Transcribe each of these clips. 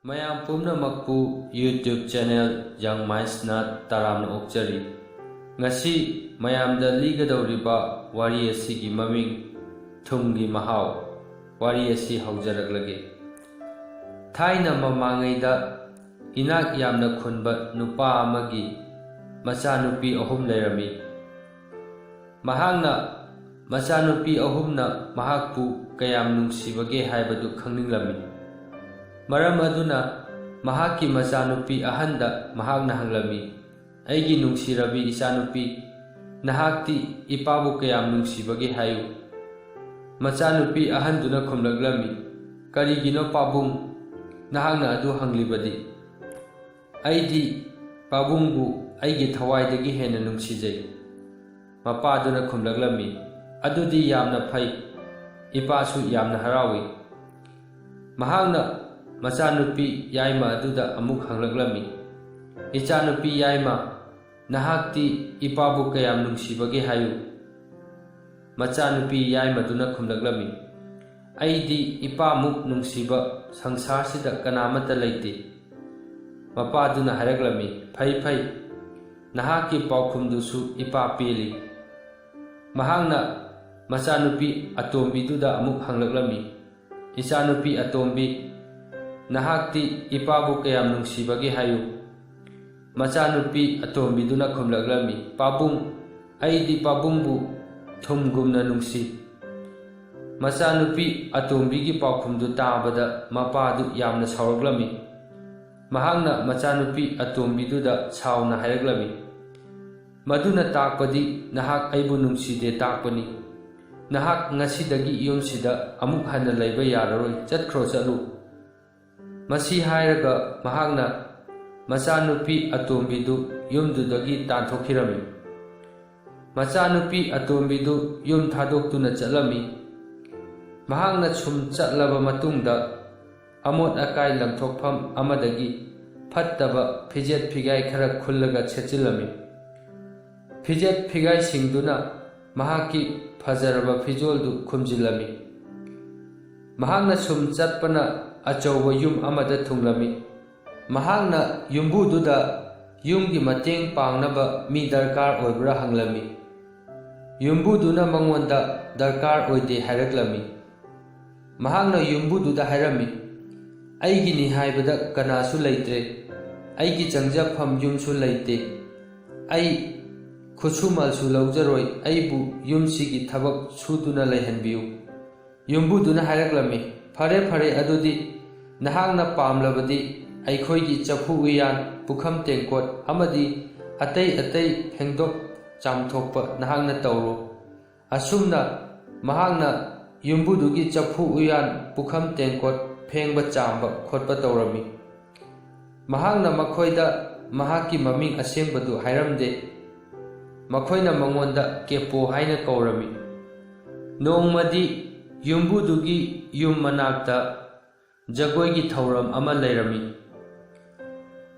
ꯃꯌꯥꯝ ꯄꯨꯝꯅꯃꯛꯄꯨ YouTube channel Young Mindsꯅ ꯇꯔꯥꯝꯅ ꯑꯣꯛꯆꯔꯤ꯫ ꯉꯁꯤ ꯃꯌꯥꯝꯗ ꯂꯤꯒꯗꯧꯔꯤꯕ ꯋꯥꯔꯤ ꯑꯁꯤꯒꯤ ꯃꯃꯤꯡ ꯊꯨꯝꯒꯤ ꯃꯍꯥꯎ꯫ ꯋꯥꯔꯤ ꯑꯁꯤ ꯍꯧꯖꯔꯛꯂꯒꯦ꯫ ꯊꯥꯏꯅ ꯃꯃꯥꯡꯉꯩꯗ ꯏꯅꯥꯛ ꯌꯥꯝꯅ ꯈꯨꯟꯕ ꯅꯨꯄꯥ ꯑꯃꯒꯤ ꯃꯆꯥꯅꯨꯄꯤ 3 ꯂꯩꯔꯝꯃꯤ꯫ ꯃꯍꯥꯛꯅ ꯃꯆꯥꯅꯨꯄꯤ 3ꯅ ꯃꯍꯥꯛꯄꯨ ꯀꯌꯥꯝ ꯅꯨꯡꯁꯤꯕꯒꯦ ꯍꯥꯏꯕꯗꯨ ꯈꯪꯅꯤꯡꯂꯝꯃꯤ꯫ ꯃꯔꯝ ꯑꯗꯨꯅ ꯃꯍꯥꯛꯀꯤ ꯃꯆꯥꯅꯨꯄꯤ ꯑꯍꯟꯗ ꯃꯍꯥꯛꯅ ꯍꯪꯂꯝꯃꯤ, "ꯑꯩꯒꯤ ꯅꯨꯡꯁꯤꯔꯕꯤ ꯏꯆꯥꯅꯨꯄꯤ, ꯅꯍꯥꯛꯇꯤ ꯏꯄꯥꯕꯨ ꯀꯌꯥꯝ ꯅꯨꯡꯁꯤꯕꯒꯦ ꯍꯥꯏꯌꯨ?" ꯃꯆꯥꯅꯨꯄꯤ ꯑꯍꯟꯗꯨꯅ ꯈꯨꯝꯂꯛꯂꯝꯃꯤ, "ꯀꯔꯤꯒꯤꯅꯣ ꯄꯥꯕꯨꯡ, ꯅꯍꯥꯛꯅ ꯑꯗꯨ ꯍꯪꯂꯤꯕꯗꯤ? ꯑꯩꯗꯤ ꯄꯥꯕꯨꯡꯕꯨ ꯑꯩꯒꯤ ꯊꯋꯥꯏꯗꯒꯤ ꯍꯦꯟꯅ ꯅꯨꯡꯁꯤꯖꯩ." ꯃꯄꯥꯗꯨꯅ ꯈꯨꯝꯂꯛꯂꯝꯃꯤ, "ꯑꯗꯨꯗꯤ ꯌꯥꯝꯅ ꯐꯩ, ꯏꯄꯥꯁꯨ ꯌꯥꯝꯅ ꯍꯔꯥꯎꯏ." ꯃꯍꯥꯛꯅ ꯃꯆꯥꯅꯨꯄꯤ ꯌꯥꯏꯃ ꯑꯗꯨꯗ ꯑꯃꯨꯛ ꯍꯪꯂꯛꯂꯝꯃꯤ, "ꯏꯆꯥꯅꯨꯄꯤ ꯌꯥꯏꯃ, ꯅꯍꯥꯛꯇꯤ ꯏꯄꯥꯕꯨ ꯀꯌꯥꯝ ꯅꯨꯡꯁꯤꯕꯒꯦ ꯍꯥꯏꯌꯨ?" ꯃꯆꯥꯅꯨꯄꯤ ꯌꯥꯏꯃꯗꯨꯅ ꯈꯨꯝꯂꯛꯂꯝꯃꯤ, "ꯑꯩꯗꯤ ꯏꯄꯥꯃꯨꯛ ꯅꯨꯡꯁꯤꯕ ꯁꯪꯁꯥꯔꯁꯤꯗ ꯀꯅꯥꯃꯠꯇ ꯂꯩꯇꯦ." ꯃꯄꯥꯗꯨꯅ ꯍꯥꯏꯔꯛꯂꯝꯃꯤ, "ꯐꯩ ꯐꯩ, ꯅꯍꯥꯛꯀꯤ ꯄꯥꯎꯈꯨꯝꯗꯨꯁꯨ ꯏꯄꯥ ꯄꯦꯜꯂꯤ." ꯃꯍꯥꯛꯅ ꯃꯆꯥꯅꯨꯄꯤ ꯑꯇꯣꯝꯕꯤꯗꯨꯗ ꯑꯃꯨꯛ ꯍꯪꯂꯛꯂꯝꯃꯤ, "ꯏꯆꯥꯅꯨꯄꯤ ꯑꯇꯣꯝꯕꯤ, ꯅꯍꯥꯛꯇꯤ ꯏꯄꯥꯕꯨ ꯀꯌꯥꯝ ꯅꯨꯡꯁꯤꯕꯒꯦ ꯍꯥꯏꯌꯨ?" ꯃꯆꯥꯅꯨꯄꯤ ꯑꯇꯣꯝꯕꯤꯗꯨꯅ ꯈꯨꯝꯂꯛꯂꯝꯃꯤ, "ꯄꯥꯕꯨꯡ, ꯑꯩꯗꯤ ꯄꯥꯕꯨꯡꯕꯨ ꯊꯨꯝꯒꯨꯝꯅ ꯅꯨꯡꯁꯤ." ꯃꯆꯥꯅꯨꯄꯤ ꯑꯇꯣꯝꯕꯤꯒꯤ ꯄꯥꯎꯈꯨꯝꯗꯨ ꯇꯥꯕꯗ ꯃꯄꯥꯗꯨ ꯌꯥꯝꯅ ꯁꯥꯎꯔꯛꯂꯝꯃꯤ꯫ ꯃꯍꯥꯛꯅ ꯃꯆꯥꯅꯨꯄꯤ ꯑꯇꯣꯝꯕꯤꯗꯨꯗ ꯁꯥꯎꯅ ꯍꯥꯏꯔꯛꯂꯝꯃꯤ, "ꯃꯗꯨꯅ ꯇꯥꯛꯄꯗꯤ ꯅꯍꯥꯛ ꯑꯩꯕꯨ ꯅꯨꯡꯁꯤꯗꯦ ꯇꯥꯛꯄꯅꯤ꯫ ꯅꯍꯥꯛ ꯉꯁꯤꯗꯒꯤ ꯌꯨꯝꯁꯤꯗ ꯑꯃꯨꯛ ꯍꯟꯅ ꯂꯩꯕ ꯌꯥꯔꯔꯣꯏ, ꯆꯠꯂꯨ." ꯃꯁꯤ ꯍꯥꯏꯔꯒ ꯃꯍꯥꯛꯅ ꯃꯆꯥꯅꯨꯄꯤ ꯑꯇꯣꯝꯕꯤꯗꯨ ꯌꯨꯝꯗꯨꯗꯒꯤ ꯇꯥꯟꯊꯣꯛꯈꯤꯔꯝꯃꯤ꯫ ꯃꯆꯥꯅꯨꯄꯤ ꯑꯇꯣꯝꯕꯤꯗꯨ ꯌꯨꯝ ꯊꯥꯗꯣꯛꯇꯨꯅ ꯆꯠꯂꯝꯃꯤ꯫ ꯃꯍꯥꯛꯅ ꯁꯨꯝ ꯆꯠꯂꯕ ꯃꯇꯨꯡꯗ ꯑꯃꯣꯠ ꯑꯀꯥꯏ ꯂꯪꯊꯣꯛꯐꯝ ꯑꯃꯗꯒꯤ ꯐꯠꯇꯕ ꯐꯤꯖꯦꯠ ꯐꯤꯒꯥꯏ ꯈꯔ ꯈꯨꯜꯂꯒ ꯁꯦꯠꯆꯤꯜꯂꯝꯃꯤ꯫ ꯐꯤꯖꯦꯠ ꯐꯤꯒꯥꯏꯁꯤꯡꯗꯨꯅ ꯃꯍꯥꯛꯀꯤ ꯐꯖꯔꯕ ꯐꯤꯖꯣꯜꯗꯨ ꯈꯨꯝꯖꯤꯜꯂꯝꯃꯤ꯫ ꯃꯍꯥꯛꯅ ꯁꯨꯝ ꯆꯠꯄꯅ ꯑꯆꯧꯕ ꯌꯨꯝ ꯑꯃꯗ ꯊꯨꯡꯂꯝꯃꯤ꯫ ꯃꯍꯥꯛꯅ ꯌꯨꯝꯕꯨꯗꯨꯗ ꯌꯨꯝꯒꯤ ꯃꯇꯦꯡ ꯄꯥꯡꯅꯕ ꯃꯤ ꯗꯔꯀꯥꯔ ꯑꯣꯏꯕ꯭ꯔꯥ ꯍꯪꯂꯝꯃꯤ꯫ ꯌꯨꯝꯕꯨꯗꯨꯅ ꯃꯉꯣꯟꯗ ꯗꯔꯀꯥꯔ ꯑꯣꯏꯗꯦ ꯍꯥꯏꯔꯛꯂꯝꯃꯤ꯫ ꯃꯍꯥꯛꯅ ꯌꯨꯝꯕꯨꯗꯨꯗ ꯍꯥꯏꯔꯝꯃꯤ, "ꯑꯩꯒꯤꯅꯤ ꯍꯥꯏꯕꯗ ꯀꯅꯥꯁꯨ ꯂꯩꯇ꯭ꯔꯦ, ꯑꯩꯒꯤ ꯆꯪꯖꯐꯝ ꯌꯨꯝꯁꯨ ꯂꯩꯇꯦ, ꯑꯩ ꯈꯨꯠꯁꯨꯃꯜꯁꯨ ꯂꯧꯖꯔꯣꯏ, ꯑꯩꯕꯨ ꯌꯨꯝꯁꯤꯒꯤ ꯊꯕꯛ ꯁꯨꯗꯨꯅ ꯂꯩꯍꯟꯕꯤꯌꯨ." ꯌꯨꯝꯕꯨꯗꯨꯅ ꯍꯥꯏꯔꯛꯂꯝꯃꯤ, "ꯐꯔꯦ ꯐꯔꯦ, ꯑꯗꯨꯗꯤ ꯅꯍꯥꯛꯅ ꯄꯥꯝꯂꯕꯗꯤ ꯑꯩꯈꯣꯏꯒꯤ ꯆꯐꯨ ꯎꯌꯥꯟ, ꯄꯨꯈꯝ ꯇꯦꯡꯀꯣꯠ ꯑꯃꯗꯤ ꯑꯇꯩ ꯑꯇꯩ ꯐꯦꯡꯗꯣꯛ ꯆꯥꯝꯊꯣꯛꯄ ꯅꯍꯥꯛꯅ ꯇꯧꯔꯣ." ꯑꯁꯨꯝꯅ ꯃꯍꯥꯛꯅ ꯌꯨꯝꯕꯨꯗꯨꯒꯤ ꯆꯐꯨ ꯎꯌꯥꯟ, ꯄꯨꯈꯝ ꯇꯦꯡꯀꯣꯠ ꯐꯦꯡꯕ ꯆꯥꯝꯕ ꯈꯣꯠꯄ ꯇꯧꯔꯝꯃꯤ꯫ ꯃꯍꯥꯛꯅ ꯃꯈꯣꯏꯗ ꯃꯍꯥꯛꯀꯤ ꯃꯃꯤꯡ ꯑꯁꯦꯡꯕꯗꯨ ꯍꯥꯏꯔꯝꯗꯦ꯫ ꯃꯈꯣꯏꯅ ꯃꯉꯣꯟꯗ ꯀꯦꯄꯣ ꯍꯥꯏꯅ ꯀꯧꯔꯝꯃꯤ꯫ ꯅꯣꯡꯃꯗꯤ ꯌꯨꯝꯕꯨꯗꯨꯒꯤ ꯌꯨꯝ ꯃꯅꯥꯛꯇ ꯖꯒꯣꯏꯒꯤ ꯊꯧꯔꯝ ꯑꯃ ꯂꯩꯔꯝꯃꯤ꯫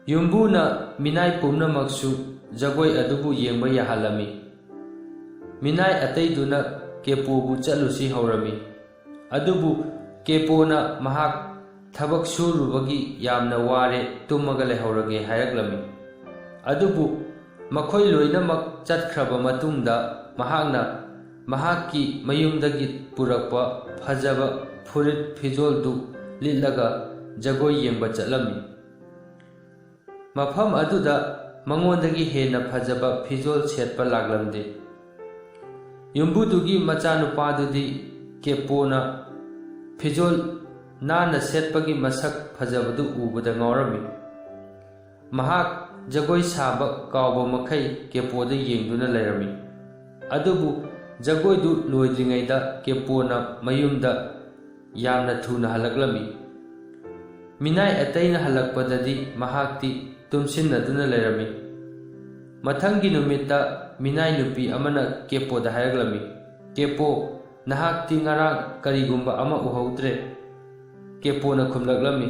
ꯌꯨꯝꯕꯨꯅ ꯃꯤꯅꯥꯏ ꯄꯨꯝꯅꯃꯛꯁꯨ ꯖꯒꯣꯏ ꯑꯗꯨꯕꯨ ꯌꯦꯡꯕ ꯌꯥꯍꯜꯂꯝꯃꯤ꯫ ꯃꯤꯅꯥꯏ ꯑꯇꯩꯗꯨꯅ ꯀꯦꯄꯣꯕꯨ ꯆꯠꯂꯨꯁꯤ ꯍꯧꯔꯝꯃꯤ꯫ ꯑꯗꯨꯕꯨ ꯀꯦꯄꯣꯅ ꯃꯍꯥꯛ ꯊꯕꯛ ꯁꯨꯔꯨꯕꯒꯤ ꯌꯥꯝꯅ ꯋꯥꯔꯦ, ꯇꯨꯝꯃꯒ ꯂꯩꯍꯧꯔꯒꯦ ꯍꯥꯏꯔꯛꯂꯝꯃꯤ꯫ ꯑꯗꯨꯕꯨ ꯃꯈꯣꯏ ꯂꯣꯏꯅꯃꯛ ꯆꯠꯈ꯭ꯔꯕ ꯃꯇꯨꯡꯗ ꯃꯍꯥꯛꯅ ꯃꯍꯥꯛꯀꯤ ꯃꯌꯨꯝꯗꯒꯤ ꯄꯨꯔꯛꯄ ꯐꯖꯕ ꯐꯨꯔꯤꯠ ꯐꯤꯖꯣꯜꯗꯨ ꯂꯤꯠꯂꯒ ꯖꯒꯣꯏ ꯌꯦꯡꯕ ꯆꯠꯂꯝꯃꯤ꯫ ꯃꯐꯝ ꯑꯗꯨꯗ ꯃꯉꯣꯟꯗꯒꯤ ꯍꯦꯟꯅ ꯐꯖꯕ ꯐꯤꯖꯣꯜ ꯁꯦꯠꯄ ꯂꯥꯛꯂꯝꯗꯦ꯫ ꯌꯨꯝꯕꯨꯗꯨꯒꯤ ꯃꯆꯥꯅꯨꯄꯥꯗꯨꯗꯤ ꯀꯦꯄꯣꯅ ꯐꯤꯖꯣꯜ ꯅꯥꯟꯅ ꯁꯦꯠꯄꯒꯤ ꯃꯁꯛ ꯐꯖꯕꯗꯨ ꯎꯕꯗ ꯉꯥꯎꯔꯝꯃꯤ꯫ ꯃꯍꯥꯛ ꯖꯒꯣꯏ ꯁꯥꯕ ꯀꯥꯎꯕ ꯃꯈꯩ ꯀꯦꯄꯣꯗ ꯌꯦꯡꯗꯨꯅ ꯂꯩꯔꯝꯃꯤ꯫ ꯑꯗꯨꯕꯨ ꯖꯒꯣꯏꯗꯨ ꯂꯣꯏꯗ꯭ꯔꯤꯉꯩꯗ ꯀꯦꯄꯣꯅ ꯃꯌꯨꯝꯗ ꯌꯥꯝꯅ ꯊꯨꯅ ꯍꯜꯂꯛꯂꯝꯃꯤ꯫ ꯃꯤꯅꯥꯏ ꯑꯇꯩꯅ ꯍꯜꯂꯛꯄꯗꯗꯤ ꯃꯍꯥꯛꯇꯤ ꯇꯨꯝꯁꯤꯟꯅꯗꯨꯅ ꯂꯩꯔꯝꯃꯤ꯫ ꯃꯊꯪꯒꯤ ꯅꯨꯃꯤꯠꯇ ꯃꯤꯅꯥꯏ ꯅꯨꯄꯤ ꯑꯃꯅ ꯀꯦꯄꯣꯗ ꯍꯥꯏꯔꯛꯂꯝꯃꯤ, "ꯀꯦꯄꯣ, ꯅꯍꯥꯛꯇꯤ ꯉꯔꯥꯡ ꯀꯔꯤꯒꯨꯝꯕ ꯑꯃ ꯎꯍꯧꯗ꯭ꯔꯦ?" ꯀꯦꯄꯣꯅ ꯈꯨꯝꯂꯛꯂꯝꯃꯤ,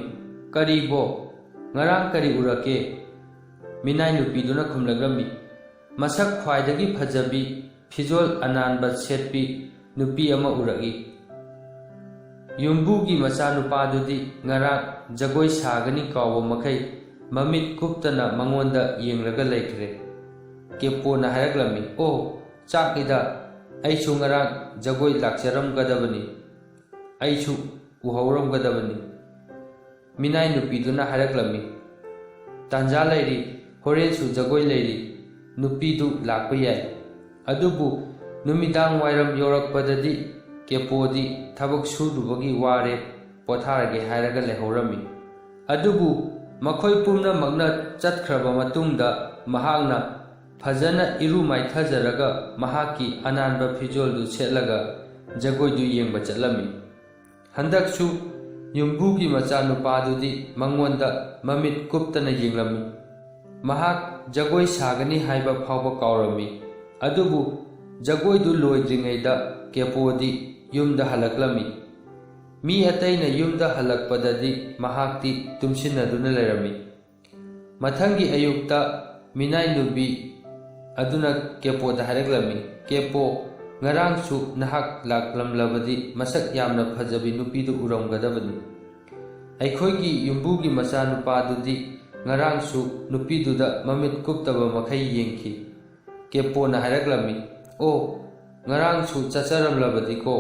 "ꯀꯔꯤꯕꯣ? ꯉꯔꯥꯡ ꯀꯔꯤ ꯎꯔꯛꯀꯦ?" ꯃꯤꯅꯥꯏ ꯅꯨꯄꯤꯗꯨꯅ ꯈꯨꯝꯂꯛꯂꯝꯃꯤ, "ꯃꯁꯛ ꯈ꯭ꯋꯥꯏꯗꯒꯤ ꯐꯖꯕꯤ, ꯐꯤꯖꯣꯜ ꯑꯅꯥꯟꯕ ꯁꯦꯠꯄꯤ ꯅꯨꯄꯤ ꯑꯃ ꯎꯔꯛꯏ." ꯌꯨꯝꯕꯨꯒꯤ ꯃꯆꯥꯅꯨꯄꯥꯗꯨꯗꯤ ꯉꯔꯥꯡ ꯖꯒꯣꯏ ꯁꯥꯒꯅꯤ ꯀꯥꯎꯕ ꯃꯈꯩ ꯃꯃꯤꯠ ꯀꯨꯞꯇꯅ ꯃꯉꯣꯟꯗ ꯌꯦꯡꯂꯒ ꯂꯩꯈ꯭ꯔꯦ꯫ ꯀꯦꯄꯣꯅ ꯍꯥꯏꯔꯛꯂꯝꯃꯤ, "ꯑꯣ, ꯆꯥꯛꯏꯗ, ꯑꯩꯁꯨ ꯉꯔꯥꯡ ꯖꯒꯣꯏ ꯂꯥꯛꯆꯔꯝꯒꯗꯕꯅꯤ, ꯑꯩꯁꯨ ꯎꯍꯧꯔꯝꯒꯗꯕꯅꯤ"꯫ ꯃꯤꯅꯥꯏ ꯅꯨꯄꯤꯗꯨꯅ ꯍꯥꯏꯔꯛꯂꯝꯃꯤ, "ꯇꯥꯟꯖꯥ ꯂꯩꯔꯤ, ꯍꯣꯔꯦꯟꯁꯨ ꯖꯒꯣꯏ ꯂꯩꯔꯤ, ꯅꯨꯄꯤꯗꯨ ꯂꯥꯛꯄ ꯌꯥꯏ"꯫ ꯑꯗꯨꯕꯨ ꯅꯨꯃꯤꯗꯥꯡ ꯋꯥꯏꯔꯝ ꯌꯧꯔꯛꯄꯗꯗꯤ ꯀꯦꯄꯣꯗꯤ ꯊꯕꯛ ꯁꯨꯔꯨꯕꯒꯤ ꯋꯥꯔꯦ, ꯄꯣꯊꯥꯔꯒꯦ ꯍꯥꯏꯔꯒ ꯂꯩꯍꯧꯔꯝꯃꯤ꯫ ꯑꯗꯨꯕꯨ ꯃꯈꯣꯏ ꯄꯨꯝꯅꯃꯛꯅ ꯆꯠꯈ꯭ꯔꯕ ꯃꯇꯨꯡꯗ ꯃꯍꯥꯛꯅ ꯐꯖꯅ ꯏꯔꯨ ꯃꯥꯏꯊꯖꯔꯒ ꯃꯍꯥꯛꯀꯤ ꯑꯅꯥꯟꯕ ꯐꯤꯖꯣꯜꯗꯨ ꯁꯦꯠꯂꯒ ꯖꯒꯣꯏꯗꯨ ꯌꯦꯡꯕ ꯆꯠꯂꯝꯃꯤ꯫ ꯍꯟꯗꯛꯁꯨ ꯌꯨꯝꯕꯨꯒꯤ ꯃꯆꯥꯅꯨꯄꯥꯗꯨꯗꯤ ꯃꯉꯣꯟꯗ ꯃꯃꯤꯠ ꯀꯨꯞꯇꯅ ꯌꯦꯡꯂꯝꯃꯤ꯫ ꯃꯍꯥꯛ ꯖꯒꯣꯏ ꯁꯥꯒꯅꯤ ꯍꯥꯏꯕ ꯐꯥꯎꯕ ꯀꯥꯎꯔꯝꯃꯤ꯫ ꯑꯗꯨꯕꯨ ꯖꯒꯣꯏꯗꯨ ꯂꯣꯏꯗ꯭ꯔꯤꯉꯩꯗ ꯀꯦꯄꯣꯗꯤ ꯌꯨꯝꯗ ꯍꯜꯂꯛꯂꯝꯃꯤ꯫ ꯃꯤ ꯑꯇꯩꯅ ꯌꯨꯝꯗ ꯍꯜꯂꯛꯄꯗꯗꯤ ꯃꯍꯥꯛꯇꯤ ꯇꯨꯝꯁꯤꯟꯅꯗꯨꯅ ꯂꯩꯔꯝꯃꯤ꯫ ꯃꯊꯪꯒꯤ ꯑꯌꯨꯛꯇ ꯃꯤꯅꯥꯏ ꯅꯨꯄꯤ ꯑꯗꯨꯅ ꯀꯦꯄꯣꯗ ꯍꯥꯏꯔꯛꯂꯝꯃꯤ, "ꯀꯦꯄꯣ, ꯉꯔꯥꯡꯁꯨ ꯅꯍꯥꯛ ꯂꯥꯛꯂꯝꯂꯕꯗꯤ ꯃꯁꯛ ꯌꯥꯝꯅ ꯐꯖꯕꯤ ꯅꯨꯄꯤꯗꯨ ꯎꯔꯝꯒꯗꯕꯅꯤ꯫ ꯑꯩꯈꯣꯏꯒꯤ ꯌꯨꯝꯕꯨꯒꯤ ꯃꯆꯥꯅꯨꯄꯥꯗꯨꯗꯤ ꯉꯔꯥꯡꯁꯨ ꯅꯨꯄꯤꯗꯨꯗ ꯃꯃꯤꯠ ꯀꯨꯞꯇꯕ ꯃꯈꯩ ꯌꯦꯡꯈꯤ"꯫ ꯀꯦꯄꯣꯅ ꯍꯥꯏꯔꯛꯂꯝꯃꯤ, "ꯑꯣ, ꯉꯔꯥꯡꯁꯨ ꯆꯠꯆꯔꯝꯂꯕꯗꯤꯀꯣ"꯫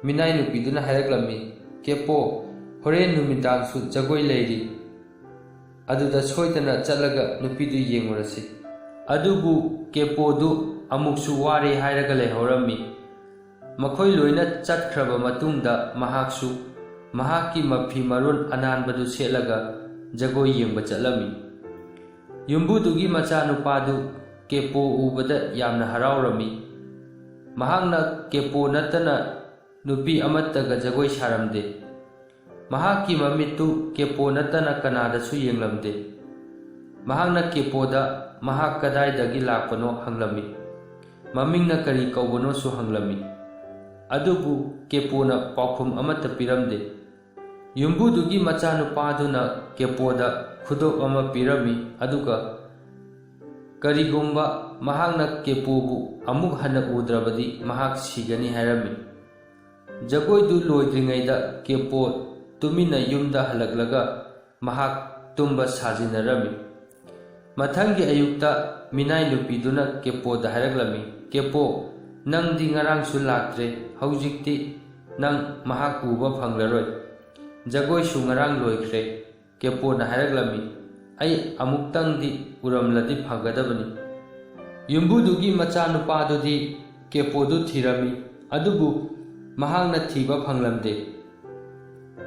ꯃꯤꯅꯥꯏ ꯅꯨꯄꯤꯗꯨꯅ ꯍꯥꯏꯔꯛꯂꯝꯃꯤ, "ꯀꯦꯄꯣ, ꯍꯣꯔꯦꯟ ꯅꯨꯃꯤꯗꯥꯡꯁꯨ ꯖꯒꯣꯏ ꯂꯩꯔꯤ, ꯑꯗꯨꯗ ꯁꯣꯏꯗꯅ ꯆꯠꯂꯒ ꯅꯨꯄꯤꯗꯨ ꯌꯦꯡꯉꯨꯔꯁꯤ"꯫ ꯑꯗꯨꯕꯨ ꯀꯦꯄꯣꯗꯨ ꯑꯃꯨꯛꯁꯨ ꯋꯥꯔꯦ ꯍꯥꯏꯔꯒ ꯂꯩꯍꯧꯔꯝꯃꯤ꯫ ꯃꯈꯣꯏ ꯂꯣꯏꯅ ꯆꯠꯈ꯭ꯔꯕ ꯃꯇꯨꯡꯗ ꯃꯍꯥꯛꯁꯨ ꯃꯍꯥꯛꯀꯤ ꯃꯐꯤ ꯃꯔꯣꯟ ꯑꯅꯥꯟꯕꯗꯨ ꯁꯦꯠꯂꯒ ꯖꯒꯣꯏ ꯌꯦꯡꯕ ꯆꯠꯂꯝꯃꯤ꯫ ꯌꯨꯝꯕꯨꯗꯨꯒꯤ ꯃꯆꯥꯅꯨꯄꯥꯗꯨ ꯀꯦꯄꯣ ꯎꯕꯗ ꯌꯥꯝꯅ ꯍꯔꯥꯎꯔꯝꯃꯤ꯫ ꯃꯍꯥꯛꯅ ꯀꯦꯄꯣ ꯅꯠꯇꯅ ꯅꯨꯄꯤ ꯑꯃꯠꯇꯒ ꯖꯒꯣꯏ ꯁꯥꯔꯝꯗꯦ꯫ ꯃꯍꯥꯛꯀꯤ ꯃꯃꯤꯠꯇꯨ ꯀꯦꯄꯣ ꯅꯠꯇꯅ ꯀꯅꯥꯗꯁꯨ ꯌꯦꯡꯂꯝꯗꯦ꯫ ꯃꯍꯥꯛꯅ ꯀꯦꯄꯣꯗ ꯃꯍꯥꯛ ꯀꯗꯥꯏꯗꯒꯤ ꯂꯥꯛꯄꯅꯣ ꯍꯪꯂꯝꯃꯤ, ꯃꯃꯤꯡꯅ ꯀꯔꯤ ꯀꯧꯕꯅꯣꯁꯨ ꯍꯪꯂꯝꯃꯤ꯫ ꯑꯗꯨꯕꯨ ꯀꯦꯄꯣꯅ ꯄꯥꯎꯈꯨꯝ ꯑꯃꯠꯇ ꯄꯤꯔꯝꯗꯦ꯫ ꯌꯨꯝꯕꯨꯗꯨꯒꯤ ꯃꯆꯥꯅꯨꯄꯥꯗꯨꯅ ꯀꯦꯄꯣꯗ ꯈꯨꯗꯣꯞ ꯑꯃ ꯄꯤꯔꯝꯃꯤ, ꯑꯗꯨꯒ ꯀꯔꯤꯒꯨꯝꯕ ꯃꯍꯥꯛꯅ ꯀꯦꯄꯣꯕꯨ ꯑꯃꯨꯛ ꯍꯟꯅ ꯎꯗ꯭ꯔꯕꯗꯤ ꯃꯍꯥꯛ ꯁꯤꯒꯅꯤ ꯍꯥꯏꯔꯝꯃꯤ꯫ ꯖꯒꯣꯏꯗꯨ ꯂꯣꯏꯗ꯭ꯔꯤꯉꯩꯗ ꯀꯦꯄꯣ ꯇꯨꯃꯤꯟꯅ ꯌꯨꯝꯗ ꯍꯜꯂꯛꯂꯒ ꯃꯍꯥꯛ ꯇꯨꯝꯕ ꯁꯥꯖꯤꯟꯅꯔꯝꯃꯤ꯫ ꯃꯊꯪꯒꯤ ꯑꯌꯨꯛꯇ ꯃꯤꯅꯥꯏ ꯅꯨꯄꯤꯗꯨꯅ ꯀꯦꯄꯣꯗ ꯍꯥꯏꯔꯛꯂꯝꯃꯤ, "ꯀꯦꯄꯣ, ꯅꯪꯗꯤ ꯉꯔꯥꯡꯁꯨ ꯂꯥꯛꯇ꯭ꯔꯦ, ꯍꯧꯖꯤꯛꯇꯤ ꯅꯪ ꯃꯍꯥꯛ ꯎꯕ ꯐꯪꯂꯔꯣꯏ, ꯖꯒꯣꯏꯁꯨ ꯉꯔꯥꯡ ꯂꯣꯏꯈ꯭ꯔꯦ"꯫ ꯀꯦꯄꯣꯅ ꯍꯥꯏꯔꯛꯂꯝꯃꯤ, "ꯑꯩ ꯑꯃꯨꯛꯇꯪꯗꯤ ꯎꯔꯝꯂꯗꯤ ꯐꯒꯗꯕꯅꯤ"꯫ ꯌꯨꯝꯕꯨꯗꯨꯒꯤ ꯃꯆꯥꯅꯨꯄꯥꯗꯨꯗꯤ ꯀꯦꯄꯣꯗꯨ ꯊꯤꯔꯝꯃꯤ, ꯑꯗꯨꯕꯨ ꯃꯍꯥꯛꯅ ꯊꯤꯕ ꯐꯪꯂꯝꯗꯦ꯫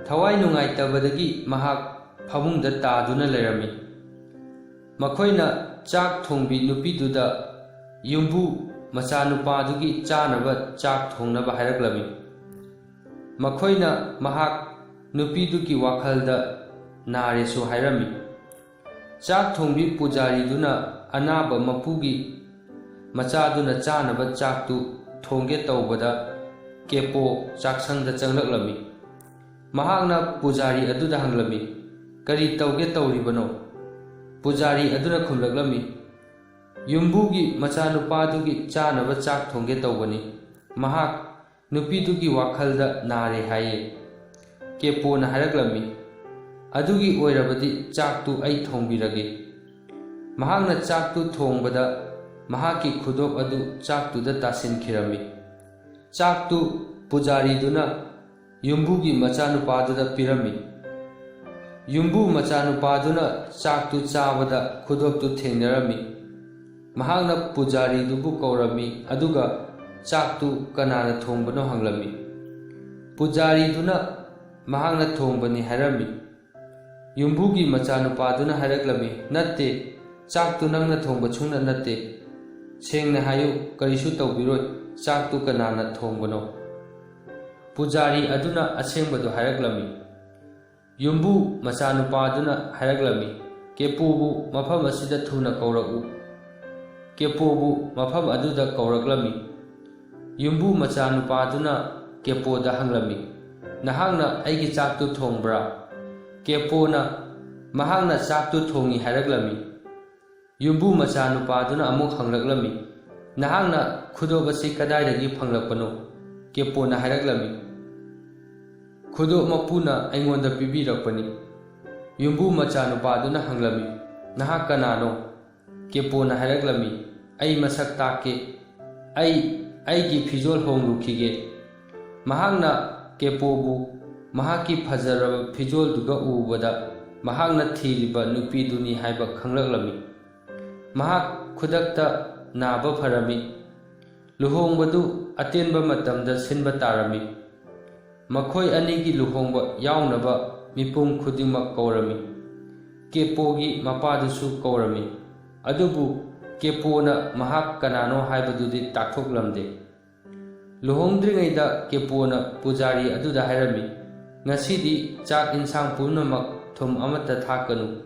ꯊꯋꯥꯏ ꯅꯨꯡꯉꯥꯏꯇꯕꯗꯒꯤ ꯃꯍꯥꯛ ꯐꯃꯨꯡꯗ ꯇꯥꯗꯨꯅ ꯂꯩꯔꯝꯃꯤ꯫ ꯃꯈꯣꯏꯅ ꯆꯥꯛ ꯊꯣꯡꯕꯤ ꯅꯨꯄꯤꯗꯨꯗ ꯌꯨꯝꯕꯨ ꯃꯆꯥꯅꯨꯄꯥꯗꯨꯒꯤ ꯆꯥꯅꯕ ꯆꯥꯛ ꯊꯣꯡꯅꯕ ꯍꯥꯏꯔꯛꯂꯝꯃꯤ꯫ ꯃꯈꯣꯏꯅ ꯃꯍꯥꯛ ꯅꯨꯄꯤꯗꯨꯒꯤ ꯋꯥꯈꯜꯗ ꯅꯥꯔꯦꯁꯨ ꯍꯥꯏꯔꯝꯃꯤ꯫ ꯆꯥꯛ ꯊꯣꯡꯕꯤ ꯄꯨꯖꯥꯔꯤꯗꯨꯅ ꯑꯅꯥꯕ ꯃꯄꯨꯒꯤ ꯃꯆꯥꯗꯨꯅ ꯆꯥꯅꯕ ꯆꯥꯛꯇꯨ ꯊꯣꯡꯒꯦ ꯇꯧꯕꯗ ꯀꯦꯄꯣ ꯆꯥꯛꯁꯪꯗ ꯆꯪꯂꯛꯂꯝꯃꯤ꯫ ꯃꯍꯥꯛꯅ ꯄꯨꯖꯥꯔꯤ ꯑꯗꯨꯗ ꯍꯪꯂꯝꯃꯤ, "ꯀꯔꯤ ꯇꯧꯒꯦ ꯇꯧꯔꯤꯕꯅꯣ"꯫ ꯄꯨꯖꯥꯔꯤ ꯑꯗꯨꯅ ꯈꯨꯝꯂꯛꯂꯝꯃꯤ, "ꯌꯨꯝꯕꯨꯒꯤ ꯃꯆꯥꯅꯨꯄꯥꯗꯨꯒꯤ ꯆꯥꯅꯕ ꯆꯥꯛ ꯊꯣꯡꯒꯦ ꯇꯧꯕꯅꯤ, ꯃꯍꯥꯛ ꯅꯨꯄꯤꯗꯨꯒꯤ ꯋꯥꯈꯜꯗ ꯅꯥꯔꯦ ꯍꯥꯏꯌꯦ"꯫ ꯀꯦꯄꯣꯅ ꯍꯥꯏꯔꯛꯂꯝꯃꯤ, "ꯑꯗꯨꯒꯤ ꯑꯣꯏꯔꯕꯗꯤ ꯆꯥꯛꯇꯨ ꯑꯩ ꯊꯣꯡꯕꯤꯔꯒꯦ"꯫ ꯃꯍꯥꯛꯅ ꯆꯥꯛꯇꯨ ꯊꯣꯡꯕꯗ ꯃꯍꯥꯛꯀꯤ ꯈꯨꯗꯣꯞ ꯑꯗꯨ ꯆꯥꯛꯇꯨꯗ ꯇꯥꯁꯤꯟꯈꯤꯔꯝꯃꯤ꯫ ꯆꯥꯛꯇꯨ ꯄꯨꯖꯥꯔꯤꯗꯨꯅ ꯌꯨꯝꯕꯨꯒꯤ ꯃꯆꯥꯅꯨꯄꯥꯗꯨꯗ ꯄꯤꯔꯝꯃꯤ꯫ ꯌꯨꯝꯕꯨ ꯃꯆꯥꯅꯨꯄꯥꯗꯨꯅ ꯆꯥꯛꯇꯨ ꯆꯥꯕꯗ ꯈꯨꯗꯣꯞꯇꯨ ꯊꯦꯡꯅꯔꯝꯃꯤ꯫ ꯃꯍꯥꯛꯅ ꯄꯨꯖꯥꯔꯤꯗꯨꯕꯨ ꯀꯧꯔꯝꯃꯤ, ꯑꯗꯨꯒ ꯆꯥꯛꯇꯨ ꯀꯅꯥꯅ ꯊꯣꯡꯕꯅꯣ ꯍꯪꯂꯝꯃꯤ꯫ ꯄꯨꯖꯥꯔꯤꯗꯨꯅ ꯃꯍꯥꯛꯅ ꯊꯣꯡꯕꯅꯤ ꯍꯥꯏꯔꯝꯃꯤ꯫ ꯌꯨꯝꯕꯨꯒꯤ ꯃꯆꯥꯅꯨꯄꯥꯗꯨꯅ ꯍꯥꯏꯔꯛꯂꯝꯃꯤ, "ꯅꯠꯇꯦ, ꯆꯥꯛꯇꯨ ꯅꯪꯅ ꯊꯣꯡꯕ ꯁꯨꯡꯅꯠ ꯅꯠꯇꯦ. ꯁꯦꯡꯅ ꯍꯥꯏꯌꯨ, ꯀꯔꯤꯁꯨ ꯇꯧꯕꯤꯔꯣꯏ, ꯆꯥꯛꯇꯨ ꯀꯅꯥꯅ ꯊꯣꯡꯕꯅꯣ"꯫ ꯄꯨꯖꯥꯔꯤ ꯑꯗꯨꯅ ꯑꯁꯦꯡꯕꯗꯨ ꯍꯥꯏꯔꯛꯂꯝꯃꯤ꯫ ꯌꯨꯝꯕꯨ ꯃꯆꯥꯅꯨꯄꯥꯗꯨꯅ ꯍꯥꯏꯔꯛꯂꯝꯃꯤ, "ꯀꯦꯄꯣꯕꯨ ꯃꯐꯝ ꯑꯁꯤꯗ ꯊꯨꯅ ꯀꯧꯔꯛꯎ"꯫ ꯀꯦꯄꯣꯕꯨ ꯃꯐꯝ ꯑꯗꯨꯗ ꯀꯧꯔꯛꯂꯝꯃꯤ꯫ ꯌꯨꯝꯕꯨ ꯃꯆꯥꯅꯨꯄꯥꯗꯨꯅ ꯀꯦꯄꯣꯗ ꯍꯪꯂꯝꯃꯤ, "ꯅꯍꯥꯛꯅ ꯑꯩꯒꯤ ꯆꯥꯛꯇꯨ ꯊꯣꯡꯕ꯭ꯔꯥ"꯫ ꯀꯦꯄꯣꯅ ꯃꯍꯥꯛꯅ ꯆꯥꯛꯇꯨ ꯊꯣꯡꯏ ꯍꯥꯏꯔꯛꯂꯝꯃꯤ꯫ ꯌꯨꯝꯕꯨ ꯃꯆꯥꯅꯨꯄꯥꯗꯨꯅ ꯑꯃꯨꯛ ꯍꯪꯂꯛꯂꯝꯃꯤ, "ꯅꯍꯥꯛꯅ ꯈꯨꯗꯣꯞ ꯑꯁꯤ ꯀꯗꯥꯏꯗꯒꯤ ꯐꯪꯂꯛꯄꯅꯣ"꯫ ꯀꯦꯄꯣꯅ ꯍꯥꯏꯔꯛꯂꯝꯃꯤ, ꯈꯨꯗꯣꯞ ꯃꯄꯨꯅ ꯑꯩꯉꯣꯟꯗ ꯄꯤꯕꯤꯔꯛꯄꯅꯤ꯫ ꯌꯨꯝꯕꯨ ꯃꯆꯥꯅꯨꯄꯥꯗꯨꯅ ꯍꯪꯂꯝꯃꯤ, ꯅꯍꯥꯛ ꯀꯅꯥꯅꯣ? ꯀꯦꯄꯣꯅ ꯍꯥꯏꯔꯛꯂꯝꯃꯤ, ꯑꯩ ꯃꯁꯛ ꯇꯥꯛꯀꯦ, ꯑꯩꯒꯤ ꯐꯤꯖꯣꯜ ꯍꯣꯡꯂꯨꯈꯤꯒꯦ꯫ ꯃꯍꯥꯛꯅ ꯀꯦꯄꯣꯕꯨ ꯃꯍꯥꯛꯀꯤ ꯐꯖꯔꯕ ꯐꯤꯖꯣꯜꯗꯨꯒ ꯎꯕꯗ ꯃꯍꯥꯛꯅ ꯊꯤꯔꯤꯕ ꯅꯨꯄꯤꯗꯨꯅꯤ ꯍꯥꯏꯕ ꯈꯪꯂꯛꯂꯝꯃꯤ꯫ ꯃꯍꯥꯛ ꯈꯨꯗꯛꯇ ꯅꯥꯕ ꯐꯔꯝꯃꯤ꯫ ꯂꯨꯍꯣꯡꯕꯗꯨ ꯑꯇꯦꯟꯕ ꯃꯇꯝꯗ ꯁꯤꯟꯕ ꯇꯥꯔꯝꯃꯤ꯫ ꯃꯈꯣꯏ ꯑꯅꯤꯒꯤ ꯂꯨꯍꯣꯡꯕ ꯌꯥꯎꯅꯕ ꯃꯤꯄꯨꯝ ꯈꯨꯗꯤꯡꯃꯛ ꯀꯧꯔꯝꯃꯤ꯫ ꯀꯦꯄꯣꯒꯤ ꯃꯄꯥꯗꯨꯁꯨ ꯀꯧꯔꯝꯃꯤ꯫ ꯑꯗꯨꯕꯨ ꯀꯦꯄꯣꯅ ꯃꯍꯥꯛ ꯀꯅꯥꯅꯣ ꯍꯥꯏꯕꯗꯨꯗꯤ ꯇꯥꯛꯊꯣꯛꯂꯝꯗꯦ꯫ ꯂꯨꯍꯣꯡꯗ꯭ꯔꯤꯉꯩꯗ ꯀꯦꯄꯣꯅ ꯄꯨꯖꯥꯔꯤ ꯑꯗꯨꯗ ꯍꯥꯏꯔꯝꯃꯤ, ꯉꯁꯤꯗꯤ ꯆꯥꯛ ꯏꯟꯁꯥꯡ ꯄꯨꯝꯅꯃꯛ ꯊꯨꯝ ꯑꯃꯠꯇ ꯊꯥꯛꯀꯅꯨ꯫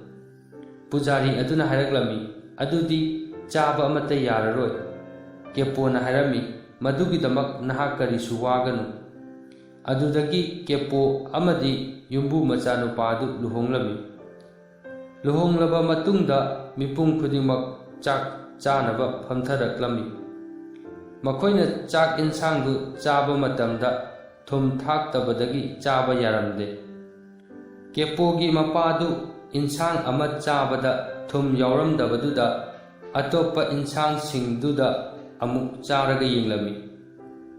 ꯄꯨꯖꯥꯔꯤ ꯑꯗꯨꯅ ꯍꯥꯏꯔꯛꯂꯝꯃꯤ, ꯑꯗꯨꯗꯤ ꯆꯥꯕ ꯑꯃꯠꯇ ꯌꯥꯔꯔꯣꯏ꯫ ꯀꯦꯄꯣꯅ ꯍꯥꯏꯔꯝꯃꯤ, ꯃꯗꯨꯒꯤꯗꯃꯛ ꯅꯍꯥꯛ ꯀꯔꯤꯁꯨ ꯋꯥꯒꯅꯨ꯫ ꯑꯗꯨꯗꯒꯤ ꯀꯦꯄꯣ ꯑꯃꯗꯤ ꯌꯨꯝꯕꯨ ꯃꯆꯥꯅꯨꯄꯥ ꯑꯗꯨ ꯂꯨꯍꯣꯡꯂꯝꯃꯤ꯫ ꯂꯨꯍꯣꯡꯂꯕ ꯃꯇꯨꯡꯗ ꯃꯤꯄꯨꯝ ꯈꯨꯗꯤꯡꯃꯛ ꯆꯥꯛ ꯆꯥꯅꯕ ꯐꯝꯊꯔꯛꯂꯝꯃꯤ꯫ ꯃꯈꯣꯏꯅ ꯆꯥꯛ ꯏꯟꯁꯥꯡꯗꯨ ꯆꯥꯕ ꯃꯇꯝꯗ ꯊꯨꯝ ꯊꯥꯛꯇꯕꯗꯒꯤ ꯆꯥꯕ ꯌꯥꯔꯝꯗꯦ꯫ ꯀꯦꯄꯣꯒꯤ ꯃꯄꯥꯗꯨ ꯏꯟꯁꯥꯡ ꯑꯃ ꯆꯥꯕꯗ ꯊꯨꯝ ꯌꯥꯎꯔꯝꯗꯕꯗꯨꯗ ꯑꯇꯣꯞꯄ ꯏꯟꯁꯥꯡꯁꯤꯡꯗꯨꯗ ꯑꯃꯨꯛ ꯆꯥꯔꯒ ꯌꯦꯡꯂꯝꯃꯤ꯫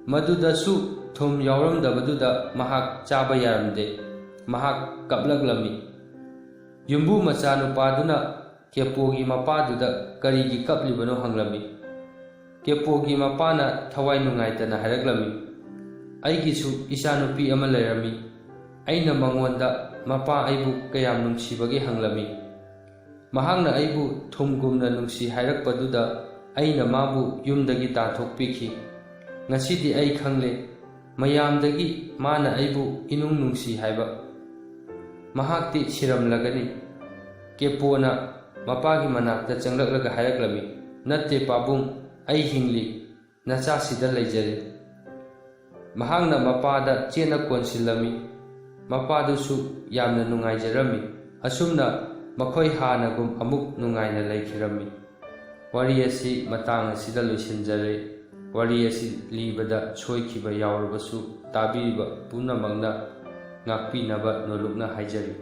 ꯃꯗꯨꯗꯁꯨ ꯊꯨꯝ ꯌꯥꯎꯔꯝꯗꯕꯗꯨꯗ ꯃꯍꯥꯛ ꯆꯥꯕ ꯌꯥꯔꯝꯗꯦ꯫ ꯃꯍꯥꯛ ꯀꯞꯂꯛꯂꯝꯃꯤ꯫ ꯌꯨꯝꯕꯨ ꯃꯆꯥꯅꯨꯄꯥꯗꯨꯅ ꯀꯦꯄꯣꯒꯤ ꯃꯄꯥꯗꯨꯗ ꯀꯔꯤꯒꯤ ꯀꯞꯂꯤꯕꯅꯣ ꯍꯪꯂꯝꯃꯤ꯫ ꯀꯦꯄꯣꯒꯤ ꯃꯄꯥꯅ ꯊꯋꯥꯏ ꯅꯨꯡꯉꯥꯏꯇꯅ ꯍꯥꯏꯔꯛꯂꯝꯃꯤ, ꯑꯩꯒꯤꯁꯨ ꯏꯆꯥꯅꯨꯄꯤ ꯑꯃ ꯂꯩꯔꯝꯃꯤ꯫ ꯑꯩꯅ ꯃꯉꯣꯟꯗ ꯃꯄꯥ ꯑꯩꯕꯨ ꯀꯌꯥꯝ ꯅꯨꯡꯁꯤꯕꯒꯦ ꯍꯪꯂꯝꯃꯤ꯫ ꯃꯍꯥꯛꯅ ꯑꯩꯕు ꯊꯨꯝꯒꯨꯝꯅ ꯅꯨꯡꯁꯤ ꯍꯥꯏꯔꯛꯄꯗꯨꯗ ꯑꯩꯅ ꯃꯥꯕꯨ ꯌꯨꯝꯗꯒꯤ ꯇꯥꯟꯊꯣꯛꯄꯤꯈꯤ꯫ ꯉꯁꯤꯗꯤ ꯑꯩ ꯈꯪꯂꯦ, ꯃꯌꯥꯝꯗꯒꯤ ꯃꯥꯅ ꯑꯩꯕꯨ ꯏꯅꯨꯡ ꯅꯨꯡꯁꯤ ꯍꯥꯏꯕ꯫ ꯃꯍꯥꯛꯇꯤ ꯁꯤꯔꯝꯂꯒꯅꯤ꯫ ꯀꯦꯄꯣꯅ ꯃꯄꯥꯒꯤ ꯃꯅꯥꯛꯇ ꯆꯪꯂꯛꯂꯒ ꯍꯥꯏꯔꯛꯂꯝꯃꯤ, ꯅꯠꯇꯦ ꯄꯥꯕꯨꯡ, ꯑꯩ ꯍꯤꯡꯂꯤ, ꯅꯆꯥꯁꯤꯗ ꯂꯩꯖꯔꯤ꯫ ꯃꯍꯥꯛꯅ ꯃꯄꯥꯗ ꯆꯦꯠꯅ ꯀꯣꯟꯁꯤꯜꯂꯝꯃꯤ꯫ ꯃꯄꯥꯗꯨꯁꯨ ꯌꯥꯝꯅ ꯅꯨꯡꯉꯥꯏꯖꯔꯝꯃꯤ꯫ ꯑꯁꯨꯝꯅ ꯃꯈꯣꯏ ꯍꯥꯟꯅꯒꯨꯝ ꯑꯃꯨꯛ ꯅꯨꯡꯉꯥꯏꯅ ꯂꯩꯈꯤꯔꯝꯃꯤ꯫ ꯋꯥꯔꯤ ꯑꯁꯤ ꯃꯇꯥꯡ ꯑꯁꯤꯗ ꯂꯣꯏꯁꯤꯟꯖꯔꯦ꯫ ꯋꯥꯔꯤ ꯑꯁꯤ ꯂꯤꯕꯗ ꯁꯣꯏꯈꯤꯕ ꯌꯥꯎꯔꯕꯁꯨ ꯇꯥꯕꯤꯔꯤꯕ ꯄꯨꯝꯅꯃꯛꯅ ꯉꯥꯛꯄꯤꯅꯕ ꯅꯣꯜꯂꯨꯛꯅ ꯍꯥꯏꯖꯔꯤ꯫